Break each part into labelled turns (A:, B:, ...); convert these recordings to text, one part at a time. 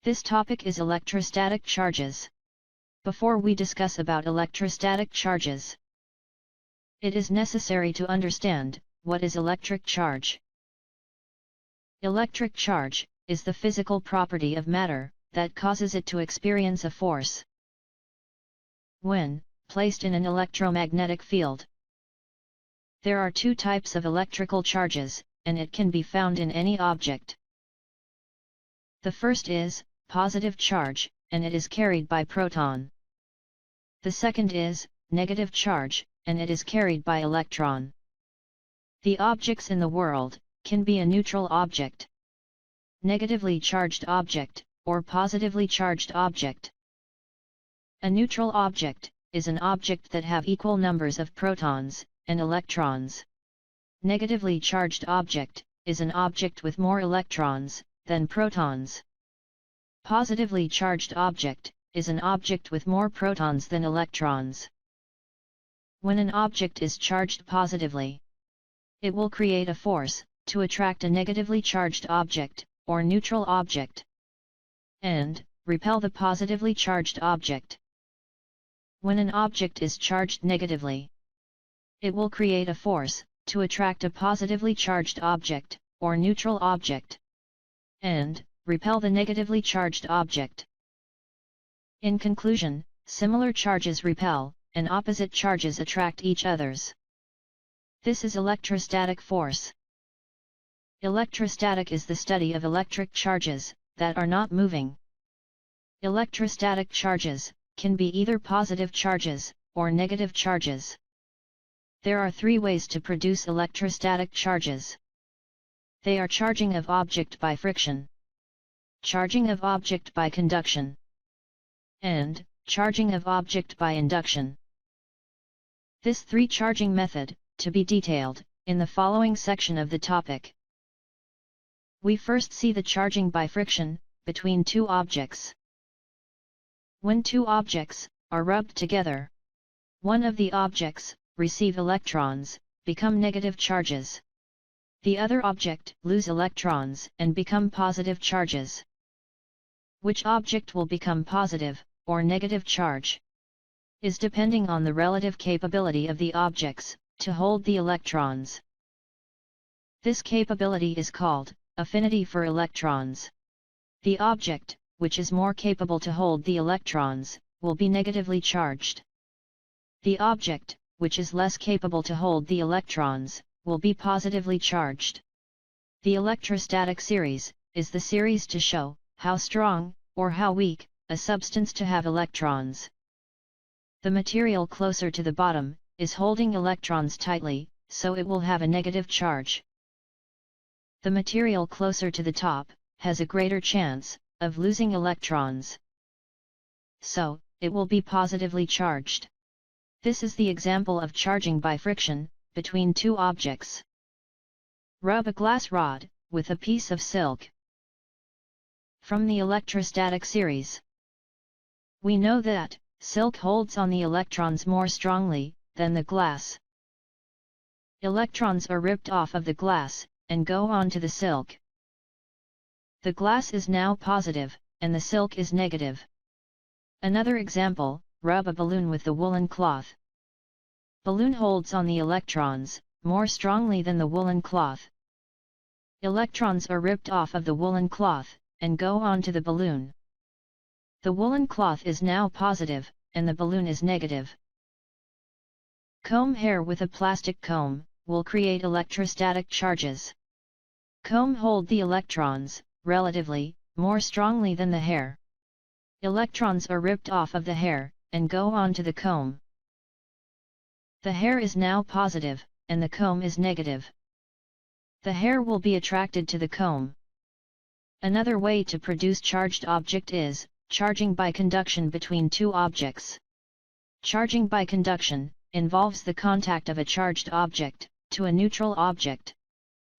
A: This topic is electrostatic charges. Before we discuss about electrostatic charges, it is necessary to understand what is electric charge. Electric charge is the physical property of matter that causes it to experience a force when placed in an electromagnetic field. There are two types of electrical charges, and it can be found in any object. The first is positive charge, and it is carried by proton. The second is negative charge, and it is carried by electron. The objects in the world can be a neutral object, negatively charged object, or positively charged object. A neutral object is an object that have equal numbers of protons and electrons. Negatively charged object is an object with more electrons than protons. Positively charged object is an object with more protons than electrons. When an object is charged positively, it will create a force to attract a negatively charged object, or neutral object, and repel the positively charged object. When an object is charged negatively, it will create a force to attract a positively charged object, or neutral object, and repel the negatively charged object. In conclusion, similar charges repel, and opposite charges attract each others. This is electrostatic force. Electrostatic is the study of electric charges that are not moving. Electrostatic charges can be either positive charges or negative charges. There are three ways to produce electrostatic charges. They are charging of object by friction, charging of object by conduction, and charging of object by induction. This three charging method to be detailed in the following section of the topic. We first see the charging by friction between two objects. When two objects are rubbed together, one of the objects receive electrons, become negative charges. The other object lose electrons and become positive charges. Which object will become positive or negative charge is depending on the relative capability of the objects to hold the electrons. This capability is called affinity for electrons. The object, which is more capable to hold the electrons, will be negatively charged. The object, which is less capable to hold the electrons, will be positively charged. The electrostatic series is the series to show how strong, or how weak, a substance to have electrons. The material closer to the bottom is holding electrons tightly, so it will have a negative charge. The material closer to the top has a greater chance of losing electrons, so it will be positively charged. This is the example of charging by friction between two objects. Rub a glass rod with a piece of silk. From the electrostatic series, we know that silk holds on the electrons more strongly than the glass. Electrons are ripped off of the glass and go on to the silk. The glass is now positive, and the silk is negative. Another example, rub a balloon with the woolen cloth. Balloon holds on the electrons more strongly than the woolen cloth. Electrons are ripped off of the woolen cloth and go on to the balloon. The woolen cloth is now positive, and the balloon is negative. Comb hair with a plastic comb will create electrostatic charges. Comb hold the electrons, relatively, more strongly than the hair. Electrons are ripped off of the hair, and go on to the comb. The hair is now positive, and the comb is negative. The hair will be attracted to the comb. Another way to produce charged object is charging by conduction between two objects. Charging by conduction involves the contact of a charged object to a neutral object.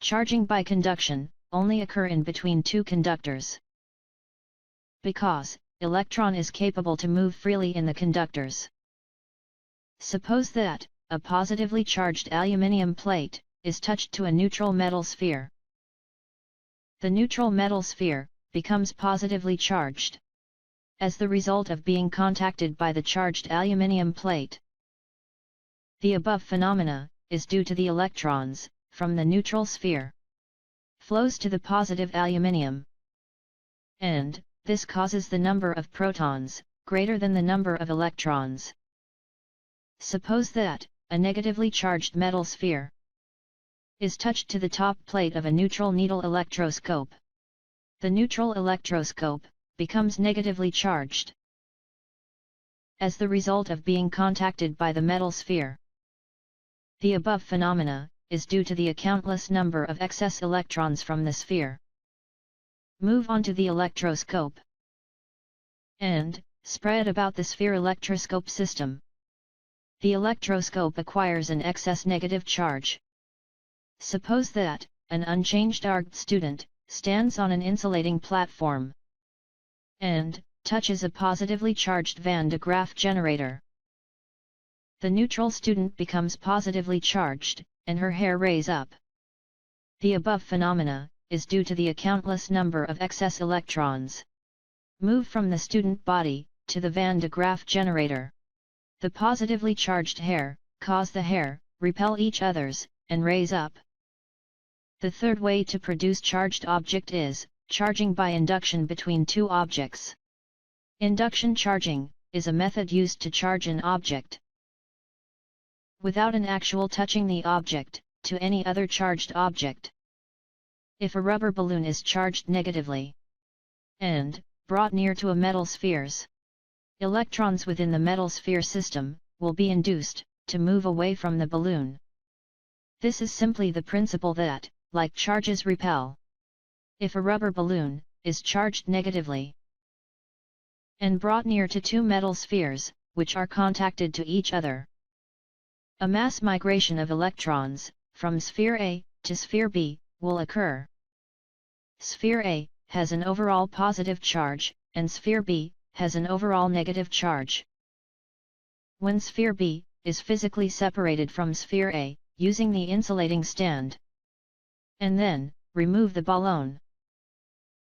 A: Charging by conduction only occur in between two conductors. Because electron is capable to move freely in the conductors. Suppose that a positively charged aluminium plate is touched to a neutral metal sphere. The neutral metal sphere becomes positively charged, as the result of being contacted by the charged aluminium plate. The above phenomena is due to the electrons, from the neutral sphere, flows to the positive aluminium, and this causes the number of protons greater than the number of electrons. Suppose that a negatively charged metal sphere is touched to the top plate of a neutral needle electroscope. The neutral electroscope becomes negatively charged as the result of being contacted by the metal sphere. The above phenomena is due to the countless number of excess electrons from the sphere move onto the electroscope and spread about the sphere electroscope system. The electroscope acquires an excess negative charge. Suppose that an unchanged art student stands on an insulating platform and touches a positively charged Van de Graaff generator. The neutral student becomes positively charged, and her hair raise up. The above phenomena is due to the countless number of excess electrons move from the student body to the Van de Graaff generator. The positively charged hair cause the hair repel each others and raise up. The third way to produce charged object is charging by induction between two objects. Induction charging is a method used to charge an object without an actual touching the object to any other charged object. If a rubber balloon is charged negatively and brought near to a metal spheres, electrons within the metal sphere system will be induced to move away from the balloon. This is simply the principle that, like charges repel, if a rubber balloon is charged negatively and brought near to two metal spheres, which are contacted to each other, a mass migration of electrons from sphere A to sphere B will occur. Sphere A has an overall positive charge, and sphere B has an overall negative charge. When sphere B is physically separated from sphere A, using the insulating stand, and then remove the balloon,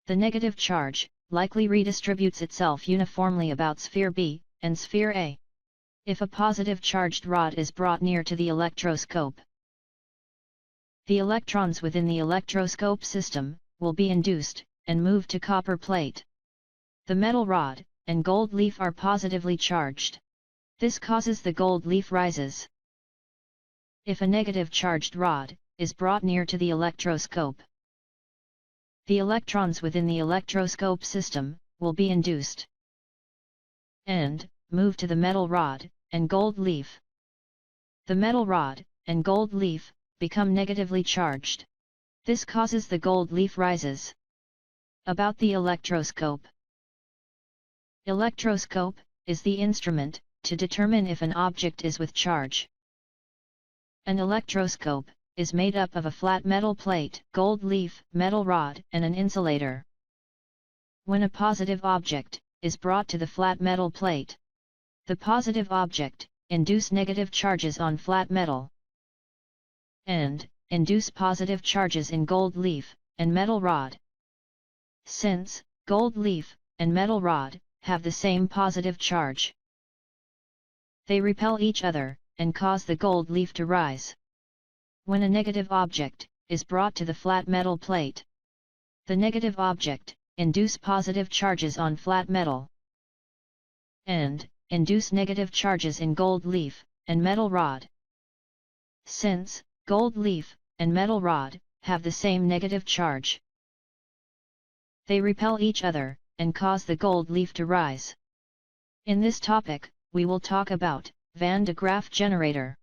A: the negative charge likely redistributes itself uniformly about sphere B and sphere A. If a positive charged rod is brought near to the electroscope, the electrons within the electroscope system will be induced and moved to copper plate. The metal rod and gold leaf are positively charged. This causes the gold leaf rises. If a negative charged rod is brought near to the electroscope, the electrons within the electroscope system will be induced and move to the metal rod and gold leaf. The metal rod and gold leaf become negatively charged. This causes the gold leaf rises about the electroscope. Electroscope is the instrument to determine if an object is with charge. An electroscope is made up of a flat metal plate, gold leaf, metal rod, and an insulator. When a positive object is brought to the flat metal plate, the positive object induce negative charges on flat metal and induce positive charges in gold leaf and metal rod. Since gold leaf and metal rod have the same positive charge, they repel each other and cause the gold leaf to rise. When a negative object is brought to the flat metal plate, the negative object induce positive charges on flat metal and induce negative charges in gold leaf and metal rod. Since gold leaf and metal rod have the same negative charge, they repel each other and cause the gold leaf to rise. In this topic, we will talk about Van de Graaff generator.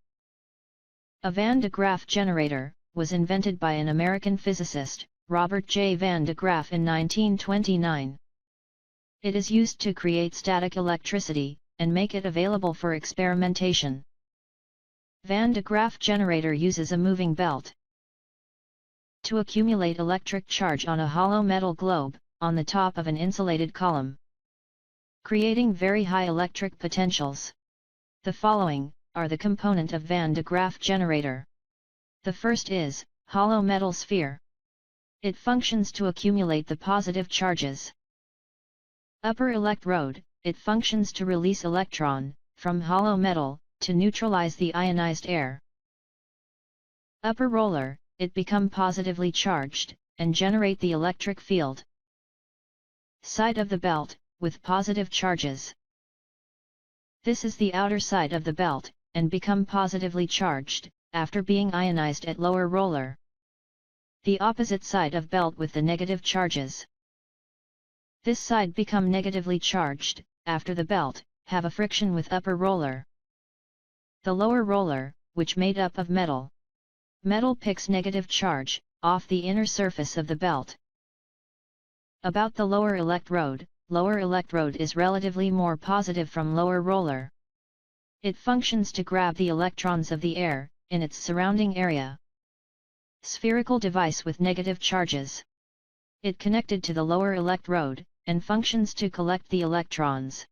A: A Van de Graaff generator was invented by an American physicist, Robert J. Van de Graaff, in 1929. It is used to create static electricity and make it available for experimentation. Van de Graaff generator uses a moving belt to accumulate electric charge on a hollow metal globe on the top of an insulated column, creating very high electric potentials. The following are the component of Van de Graaff generator. The first is hollow metal sphere. It functions to accumulate the positive charges. Upper electrode, it functions to release electron from hollow metal to neutralize the ionized air. Upper roller, it become positively charged and generate the electric field. Side of the belt, with positive charges. This is the outer side of the belt, and become positively charged, after being ionized at lower roller. The opposite side of belt with the negative charges. This side become negatively charged, after the belt, have a friction with upper roller. The lower roller, which made up of metal. Metal picks negative charge, off the inner surface of the belt. About the lower electrode is relatively more positive from lower roller. It functions to grab the electrons of the air, in its surrounding area. Spherical device with negative charges. It connected to the lower electrode, and functions to collect the electrons.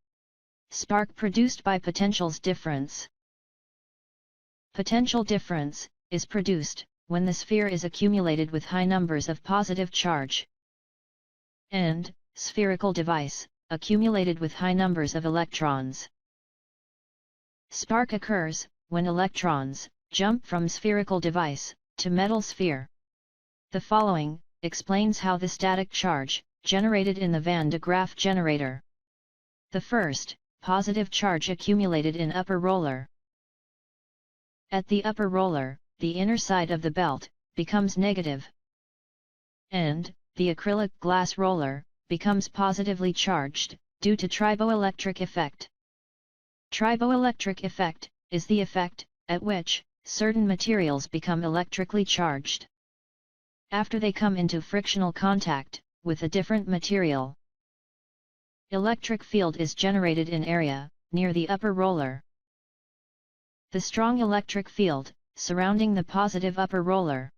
A: Spark produced by potentials difference. Potential difference is produced when the sphere is accumulated with high numbers of positive charge. And spherical device, accumulated with high numbers of electrons. Spark occurs when electrons jump from spherical device to metal sphere. The following explains how the static charge generated in the Van de Graaff generator. The first, positive charge accumulated in upper roller. At the upper roller, the inner side of the belt becomes negative, and the acrylic glass roller becomes positively charged due to triboelectric effect. Triboelectric effect is the effect at which certain materials become electrically charged after they come into frictional contact with a different material. Electric field is generated in area near the upper roller. The strong electric field surrounding the positive upper roller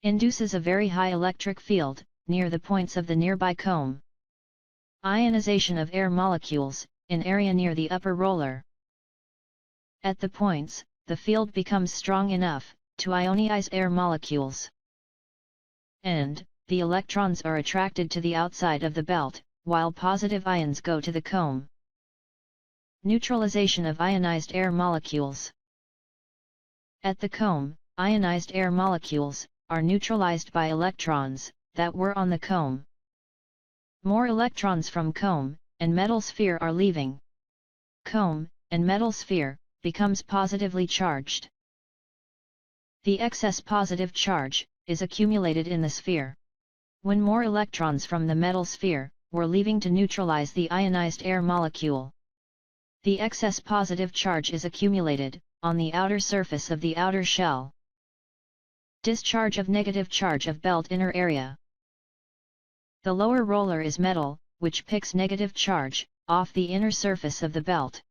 A: induces a very high electric field near the points of the nearby comb. Ionization of air molecules in area near the upper roller. At the points, the field becomes strong enough to ionize air molecules, and the electrons are attracted to the outside of the belt, while positive ions go to the comb. Neutralization of ionized air molecules. At the comb, ionized air molecules are neutralized by electrons that were on the comb. More electrons from comb and metal sphere are leaving. Comb and metal sphere becomes positively charged. The excess positive charge is accumulated in the sphere. When more electrons from the metal sphere were leaving to neutralize the ionized air molecule, the excess positive charge is accumulated on the outer surface of the outer shell. Discharge of negative charge of belt inner area. The lower roller is metal, which picks negative charge off the inner surface of the belt.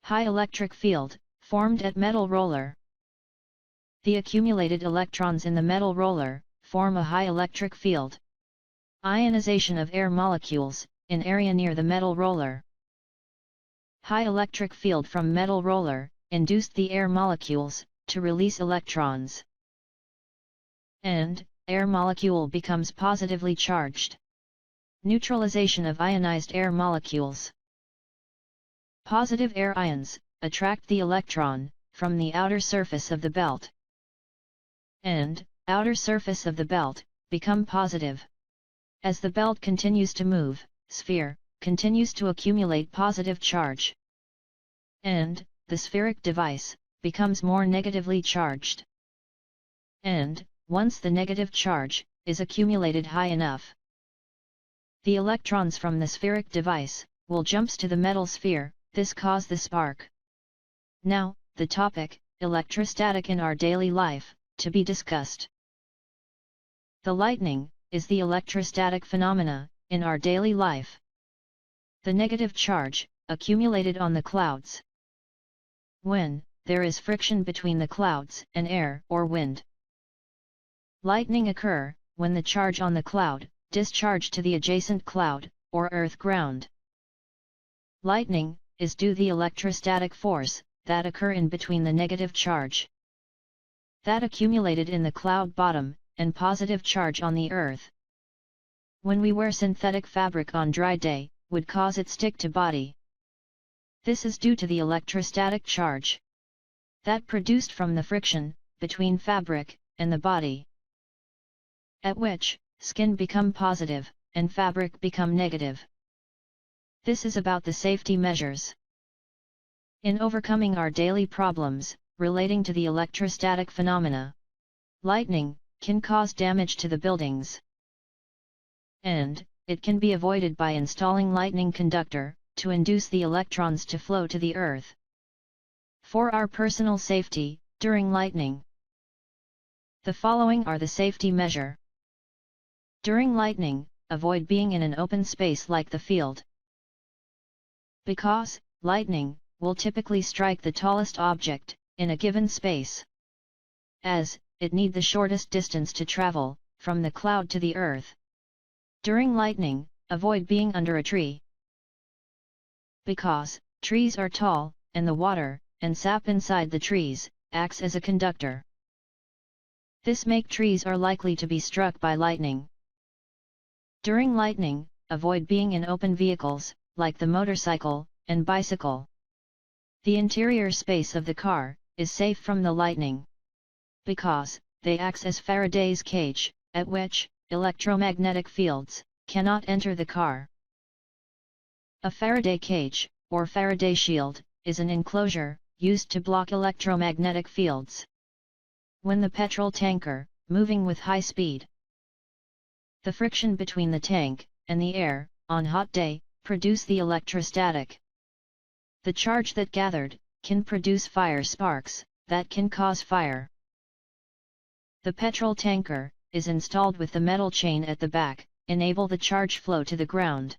A: High electric field formed at metal roller. The accumulated electrons in the metal roller form a high electric field. Ionization of air molecules in area near the metal roller. High electric field from metal roller induced the air molecules to release electrons, and air molecule becomes positively charged. Neutralization of ionized air molecules. Positive air ions attract the electron from the outer surface of the belt, and outer surface of the belt become positive. As the belt continues to move, sphere continues to accumulate positive charge, and the spheric device becomes more negatively charged. And once the negative charge is accumulated high enough, the electrons from the spheric device will jumps to the metal sphere. This cause the spark. Now, the topic, electrostatic in our daily life, to be discussed. The lightning is the electrostatic phenomena in our daily life. The negative charge accumulated on the clouds. When there is friction between the clouds and air or wind. Lightning occur when the charge on the cloud discharge to the adjacent cloud or earth ground. Lightning is due the electrostatic force that occur in between the negative charge that accumulated in the cloud bottom and positive charge on the earth. When we wear synthetic fabric on dry day, would cause it stick to body. This is due to the electrostatic charge that produced from the friction between fabric and the body, at which skin become positive and fabric become negative. This is about the safety measures in overcoming our daily problems relating to the electrostatic phenomena. Lightning can cause damage to the buildings, and it can be avoided by installing lightning conductor to induce the electrons to flow to the earth. For our personal safety during lightning, the following are the safety measure. During lightning, avoid being in an open space like the field, because lightning will typically strike the tallest object in a given space, as it need the shortest distance to travel from the cloud to the earth. During lightning, avoid being under a tree, because trees are tall, and the water and sap inside the trees acts as a conductor. This make trees are likely to be struck by lightning. During lightning, avoid being in open vehicles, like the motorcycle and bicycle. The interior space of the car is safe from the lightning, because they act as Faraday's cage, at which electromagnetic fields cannot enter the car. A Faraday cage, or Faraday shield, is an enclosure used to block electromagnetic fields. When the petrol tanker, moving with high speed, the friction between the tank and the air, on hot day, produce the electrostatic. The charge that gathered can produce fire sparks that can cause fire. The petrol tanker is installed with the metal chain at the back, enable the charge flow to the ground.